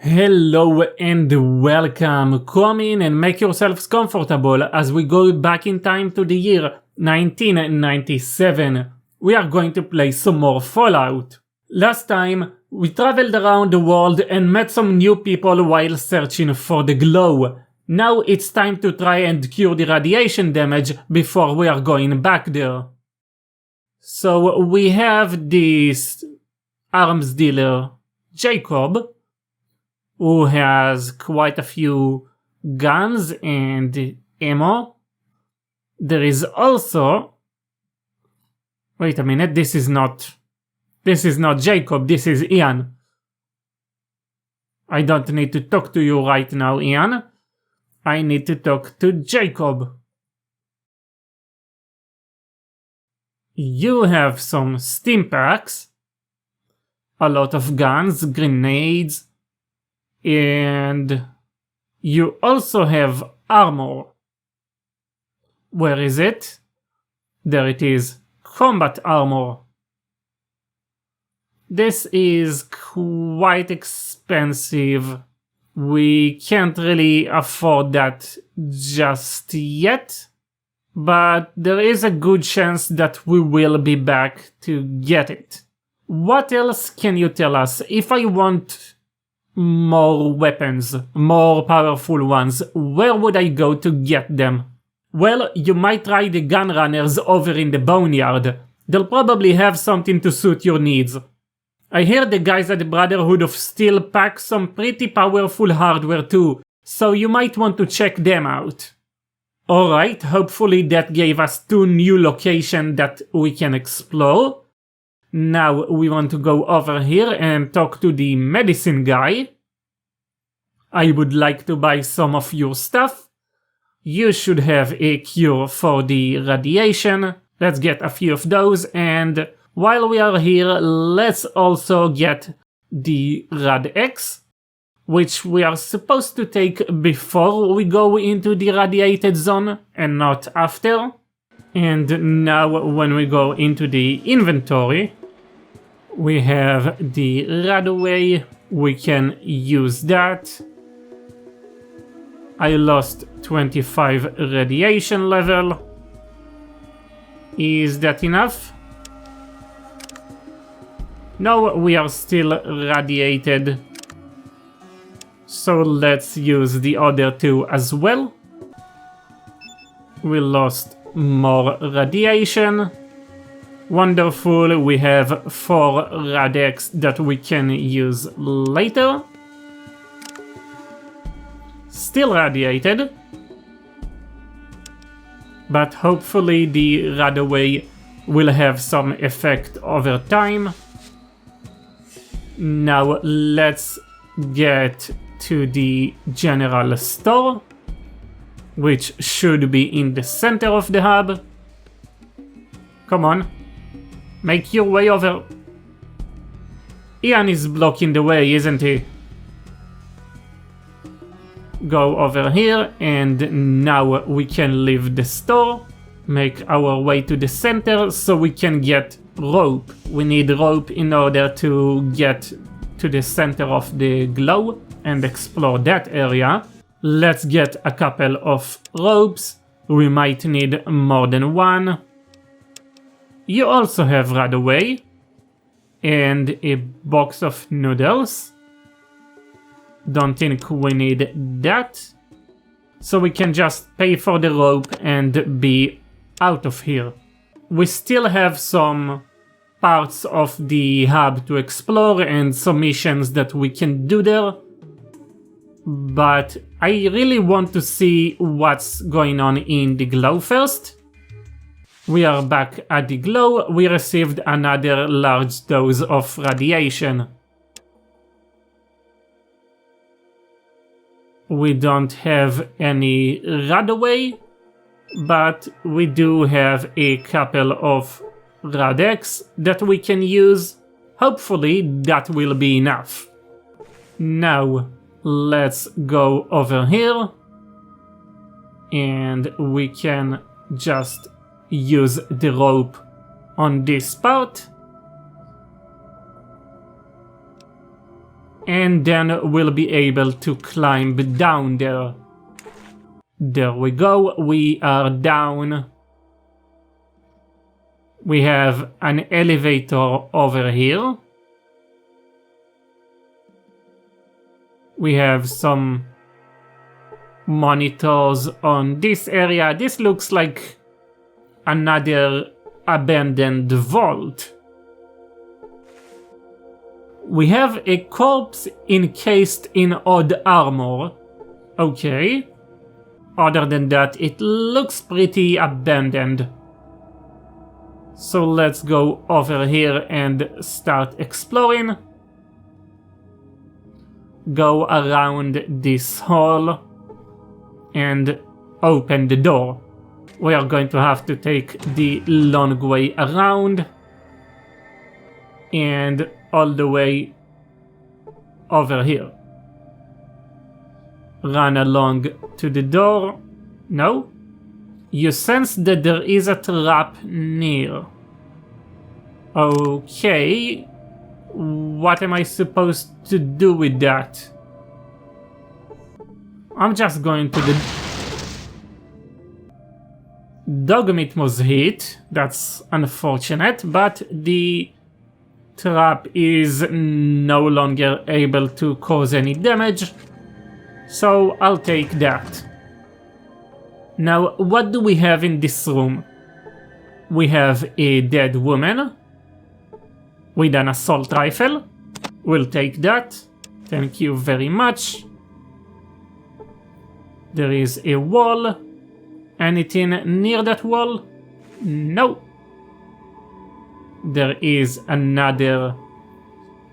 Hello and welcome. Come in and make yourselves comfortable as we go back in time to the year 1997. We are going to play some more Fallout. Last time, we traveled around the world and met some new people while searching for the glow. Now it's time to try and cure the radiation damage before we are going back there. So we have this arms dealer, Jacob, who has quite a few guns and ammo. There is also... Wait a minute, this is not Jacob, this is Ian. I don't need to talk to you right now, Ian. I need to talk to Jacob. You have some stim packs, a lot of guns, grenades, and you also have armor. Where is it? There it is. Combat armor. This is quite expensive. We can't really afford that just yet, but there is a good chance that we will be back to get it. What else can you tell us? If I want more weapons, more powerful ones, where would I go to get them? Well, you might try the gun runners over in the boneyard. They'll probably have something to suit your needs. I hear the guys at the Brotherhood of Steel pack some pretty powerful hardware too, so you might want to check them out. Alright, hopefully that gave us 2 new locations that we can explore. Now we want to go over here and talk to the medicine guy. I would like to buy some of your stuff. You should have a cure for the radiation. Let's get a few of those, and while we are here, let's also get the Rad-X, which we are supposed to take before we go into the radiated zone and not after. And now when we go into the inventory, we have the Radaway. We can use that. I lost 25 radiation level. Is that enough? No, we are still radiated. So let's use the other 2 as well. We lost more radiation. Wonderful, we have 4 Rad-X that we can use later. Still radiated. But hopefully the Radaway will have some effect over time. Now let's get to the general store, which should be in the center of the hub. Come on, make your way over. Ian is blocking the way, isn't he? Go over here, and now we can leave the store, make our way to the center so we can get rope. We need rope in order to get to the center of the glow and explore that area. Let's get a couple of ropes. We might need more than one. You also have Radaway and a box of noodles. Don't think we need that. So we can just pay for the rope and be out of here. We still have some parts of the hub to explore and some missions that we can do there. But I really want to see what's going on in the glow first. We are back at the glow. We received another large dose of radiation. We don't have any Radaway, but we do have a couple of Rad-X that we can use. Hopefully that will be enough. Now let's go over here and we can just use the rope on this part. and then we'll be able to climb down there. There we go, we are down. We have an elevator over here. We have some monitors on this area. This looks like another abandoned vault. We have a corpse encased in odd armor. Okay. Other than that, it looks pretty abandoned. So let's go over here and start exploring. Go around this hall and open the door. We are going to have to take the long way around and all the way over here. Run along to the door. No? You sense that there is a trap near. Okay. What am I supposed to do with that? I'm just going to the... Dogmeat was hit. That's unfortunate, but the trap is no longer able to cause any damage. So I'll take that. Now, what do we have in this room? We have a dead woman with an assault rifle. We'll take that. Thank you very much. There is a wall. Anything near that wall? No. There is another.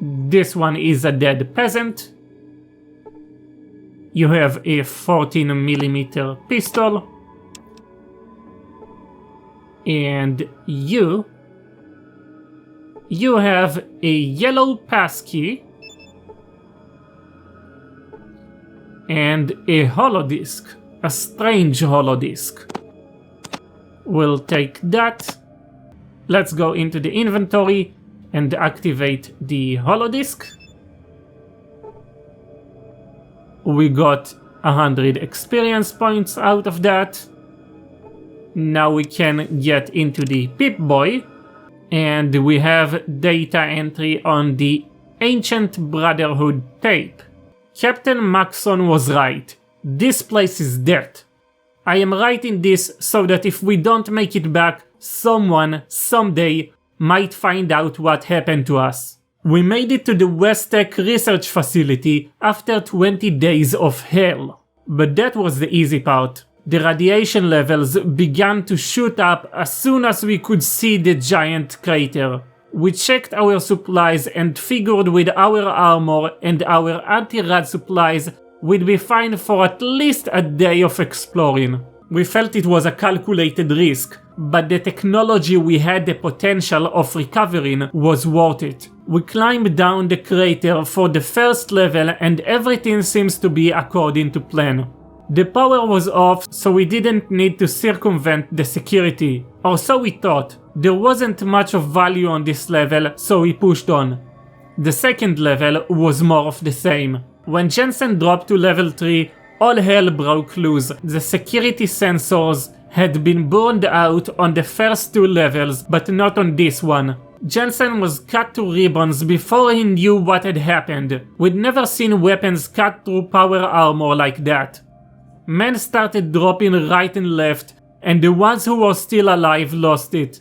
This one is a dead peasant. You have a 14mm pistol. And you have a yellow passkey and a holodisc, a strange holodisc. We'll take that. Let's go into the inventory and activate the holodisc. We got 100 experience points out of that. Now we can get into the Pip-Boy, and we have data entry on the Ancient Brotherhood tape. Captain Maxon was right. This place is dead. I am writing this so that if we don't make it back, someone, someday, might find out what happened to us. We made it to the West Tech research facility after 20 days of hell. But that was the easy part. The radiation levels began to shoot up as soon as we could see the giant crater. We checked our supplies and figured with our armor and our anti-rad supplies we'd be fine for at least a day of exploring. We felt it was a calculated risk, but the technology we had the potential of recovering was worth it. We climbed down the crater for the first level and everything seems to be according to plan. The power was off, so we didn't need to circumvent the security. Or so we thought. There wasn't much of value on this level, so we pushed on. The second level was more of the same. When Jensen dropped to level 3, all hell broke loose. The security sensors had been burned out on the first 2 levels, but not on this one. Jensen was cut to ribbons before he knew what had happened. We'd never seen weapons cut through power armor like that. Men started dropping right and left, and the ones who were still alive lost it.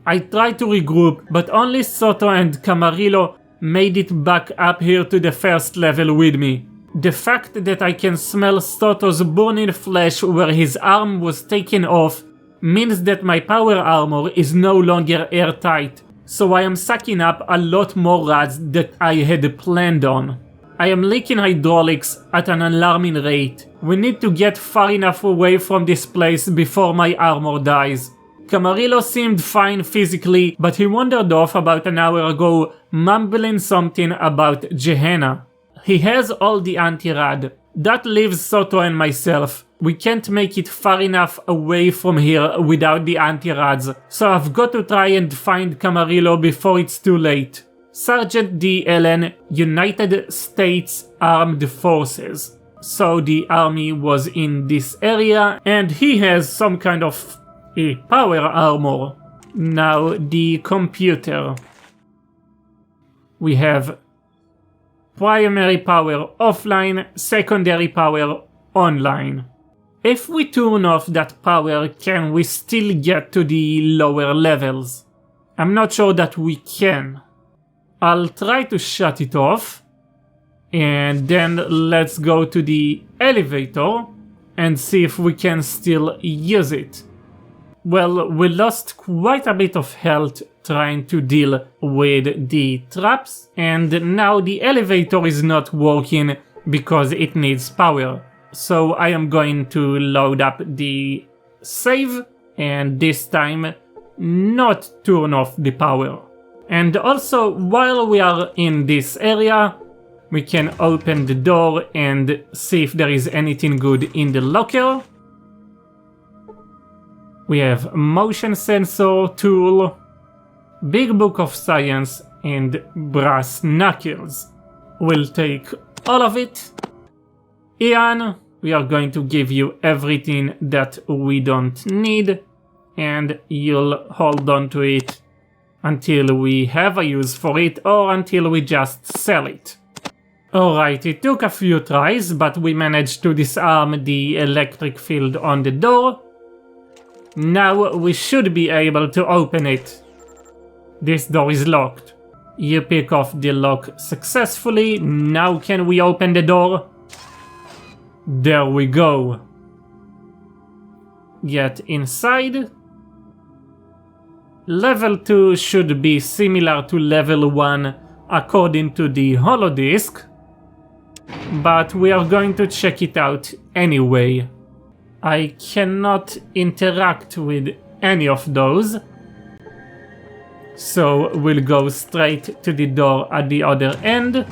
I tried to regroup, but only Soto and Camarillo made it back up here to the first level with me. The fact that I can smell Soto's burning flesh where his arm was taken off means that my power armor is no longer airtight, so I am sucking up a lot more rads that I had planned on. I am leaking hydraulics at an alarming rate. We need to get far enough away from this place before my armor dies. Camarillo seemed fine physically, but he wandered off about an hour ago, mumbling something about Gehenna. He has all the anti-rad. That leaves Soto and myself. We can't make it far enough away from here without the anti-rads, so I've got to try and find Camarillo before it's too late. Sergeant DLN, United States Armed Forces. So the army was in this area and he has some kind of a power armor. Now the computer. We have primary power offline, secondary power online. If we turn off that power, can we still get to the lower levels? I'm not sure that we can. I'll try to shut it off. And then let's go to the elevator and see if we can still use it. Well, we lost quite a bit of health trying to deal with the traps, and now the elevator is not working because it needs power. So I am going to load up the save and this time not turn off the power. And also, while we are in this area, we can open the door and see if there is anything good in the locker. We have motion sensor tool, big book of science, and brass knuckles. We'll take all of it. Ian, we are going to give you everything that we don't need, and you'll hold on to it until we have a use for it or until we just sell it. Alright, it took a few tries, but we managed to disarm the electric field on the door. Now we should be able to open it. This door is locked. You pick off the lock successfully. Now can we open the door? There we go. Get inside. Level 2 should be similar to level 1 according to the holodisk, but we are going to check it out anyway. I cannot interact with any of those, so we'll go straight to the door at the other end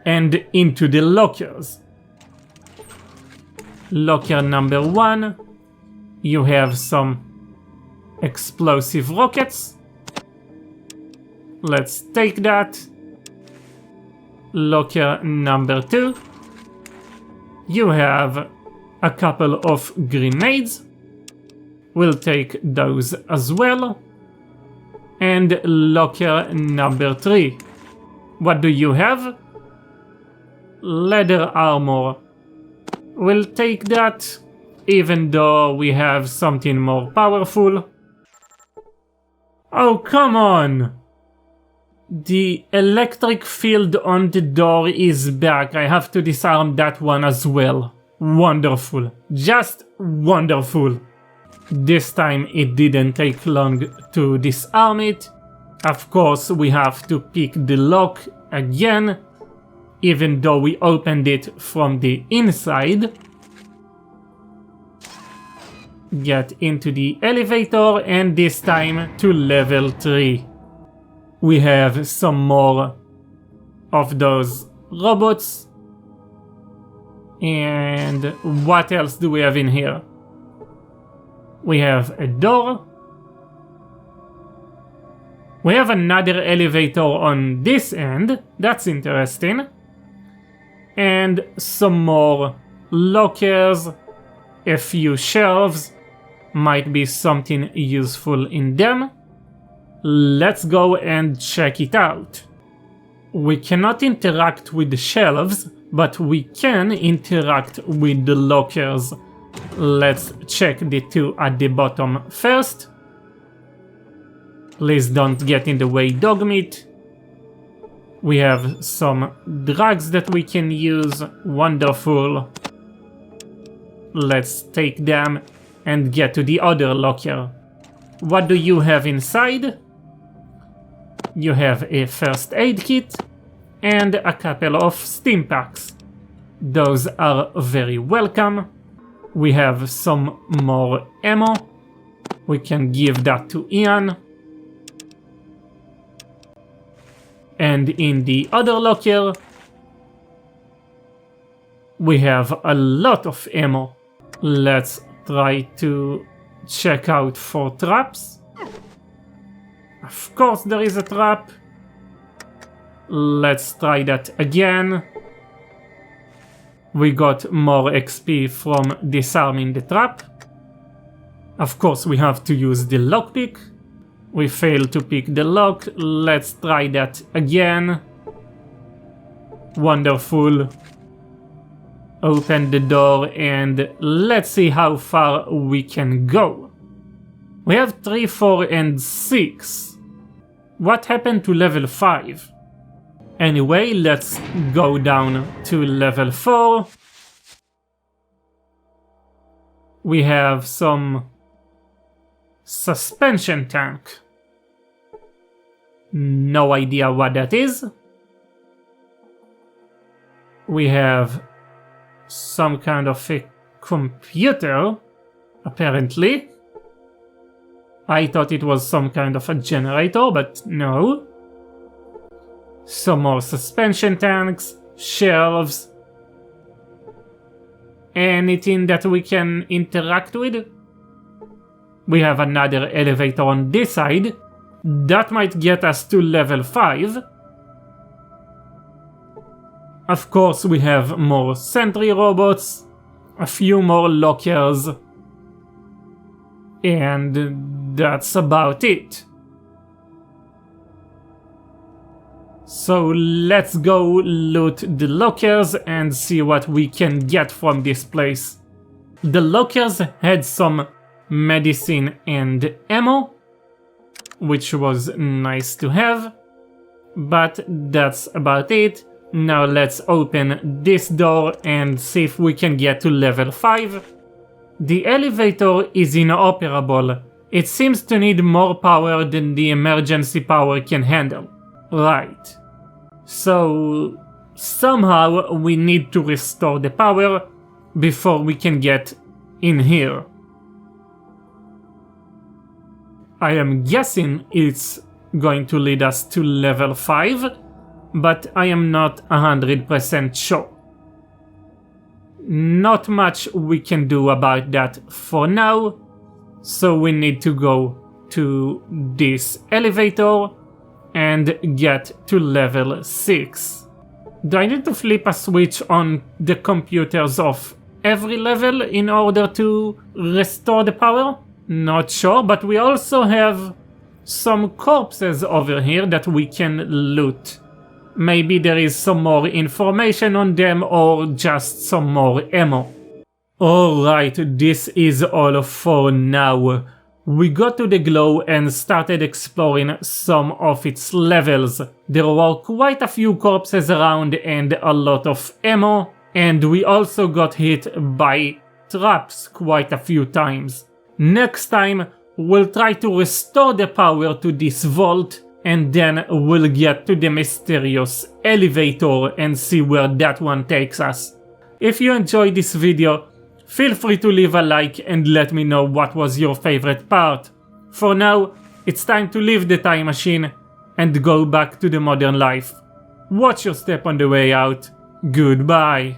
and into the lockers. Locker number 1, you have some explosive rockets. Let's take that. Locker number 2, you have a couple of grenades. We'll take those as well. And locker number 3, what do you have? Leather armor. We'll take that, even though we have something more powerful. Oh, come on! The electric field on the door is back. I have to disarm that one as well. Wonderful. Just wonderful. This time it didn't take long to disarm it. Of course, we have to pick the lock again, even though we opened it from the inside. Get into the elevator, and this time to level 3. We have some more of those robots. And what else do we have in here? We have a door. We have another elevator on this end. That's interesting. And some more lockers. A few shelves. Might be something useful in them. Let's go and check it out. We cannot interact with the shelves, but we can interact with the lockers. Let's check the two at the bottom first. Please don't get in the way, dog meat. We have some drugs that we can use. Wonderful. Let's take them and get to the other locker. What do you have inside? You have a first aid kit and a couple of stim packs. Those are very welcome. We have some more ammo. We can give that to Ian. And in the other locker, we have a lot of ammo. Let's try to check out for traps. Of course there is a trap. Let's try that again. We got more XP from disarming the trap. Of course we have to use the lockpick. We failed to pick the lock. Let's try that again. Wonderful. Open the door and let's see how far we can go. We have 3, 4 and 6. What happened to level 5? Anyway, let's go down to level 4. We have some suspension tank. No idea what that is. We have some kind of a computer, apparently. I thought it was some kind of a generator, but no. Some more suspension tanks, shelves. Anything that we can interact with? We have another elevator on this side. That might get us to level 5. Of course we have more sentry robots, a few more lockers, and that's about it. So let's go loot the lockers and see what we can get from this place. The lockers had some medicine and ammo, which was nice to have, but that's about it. Now let's open this door and see if we can get to level 5. The elevator is inoperable. It seems to need more power than the emergency power can handle. Right. So somehow we need to restore the power before we can get in here. I am guessing it's going to lead us to level 5, but I am not 100% sure. Not much we can do about that for now, so we need to go to this elevator and get to level 6. Do I need to flip a switch on the computers of every level in order to restore the power? Not sure, but we also have some corpses over here that we can loot. Maybe there is some more information on them or just some more ammo. Alright, this is all for now. We got to the glow and started exploring some of its levels. There were quite a few corpses around and a lot of ammo, and we also got hit by traps quite a few times. Next time, we'll try to restore the power to this vault, and then we'll get to the mysterious elevator and see where that one takes us. If you enjoyed this video, feel free to leave a like and let me know what was your favorite part. For now, it's time to leave the time machine and go back to the modern life. Watch your step on the way out. Goodbye.